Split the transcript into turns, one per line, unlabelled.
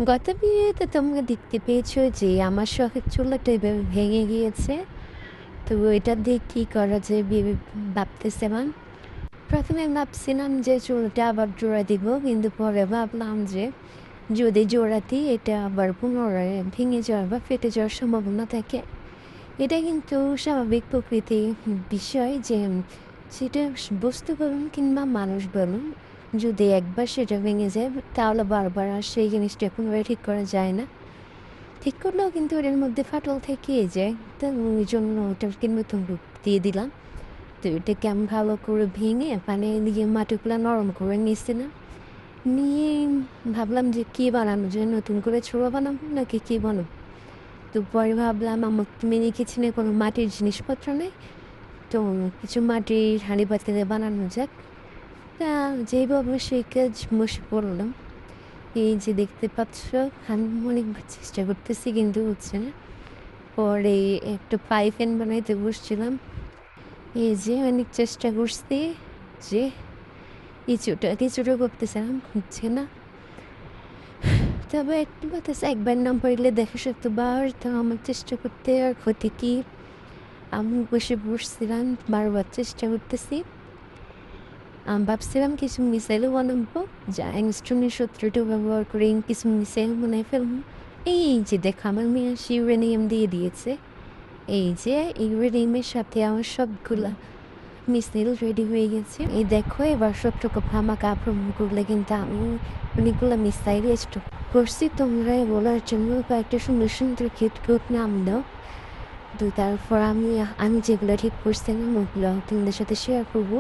গত ভিডিওতে তোমরা দেখতে পেয়েছো যে আমার শখের চুলাটা এভাবে ভেঙে গিয়েছে। তো এটা দিয়ে কী করা যায় ভেবে ভাবতেছিলাম। প্রথমে ভাবছিলাম যে চুলাটা আবার জোড়া দিব, কিন্তু পরে ভাবলাম যে যদি জোড়া দিই এটা আবার পুনরায় ভেঙে যাওয়ার বা ফেটে যাওয়ার সম্ভাবনা থাকে। এটা কিন্তু স্বাভাবিক প্রকৃতির বিষয় যে সেটা বস্তু বলুন কিংবা মানুষ বলুন, যদি একবার সেটা ভেঙে যায় তাহলে বারবার আর সেই জিনিসটা পুনরায় ঠিক করা যায় না। ঠিক করলেও কিন্তু এর মধ্যে ফাটল থেকেই যায়। তো ওই জন্য ওটাকে নতুন রূপ দিয়ে দিলাম। তো এটাকে আমি ভালো করে ভেঙে পানি দিয়ে মাটিগুলো নরম করে নিয়েছিলাম। নিয়ে ভাবলাম যে কী বানানো যায়, নতুন করে ছোড়ো বানাবো নাকি কী বানাবো। তো পরে ভাবলাম আমার মিনি কিচেনে কোনো মাটির জিনিসপত্র নেই, তো কিছু মাটির হাঁড়ি পাতিলে বানানো যাক। তা যেইভাবে সেই কাজ বসে পড়লাম। এই যে দেখতে পাচ্ছ, আমি অনেকবার চেষ্টা করতেছি কিন্তু হচ্ছে না। পরে একটা পাইপেন বানাইতে বসছিলাম। এই যে অনেক চেষ্টা করছি যে কিছুটা কিছুটা করতেছিলাম, হচ্ছে না। তবে একটু কথা আছে, একবার না পারলে দেখা শতবার, তো আমার চেষ্টা করতে আর ক্ষতি কি। আমি বসে বসছিলাম, বারবার চেষ্টা করতেছি। আমি ভাবছিলাম কিছু মিসাইলও বানাবো, যা অ্যাংস্ট্রমের শত্রুটা ব্যবহার করে কিছু মিসাইল বানাই ফেলবো। এই যে দেখো আমার মেয়ে ইউরেনিয়াম দিয়ে দিয়েছে। এই যে ইউরেনিয়ামের সাথে আমার সবগুলা মিসাইল রেডি হয়ে গেছে। এই দেখো এবার শত্রুকে আমাকে আক্রমণ করলে কিন্তু আমি অনেকগুলো মিসাইল স্টক করছি। তোমরা বলার জন্য কয়েকটা সুন্দর সুন্দর কিউট নাম দাও। তো তারপর আমি যেগুলো ঠিক করছিলাম ওগুলো তোমাদের সাথে শেয়ার করবো।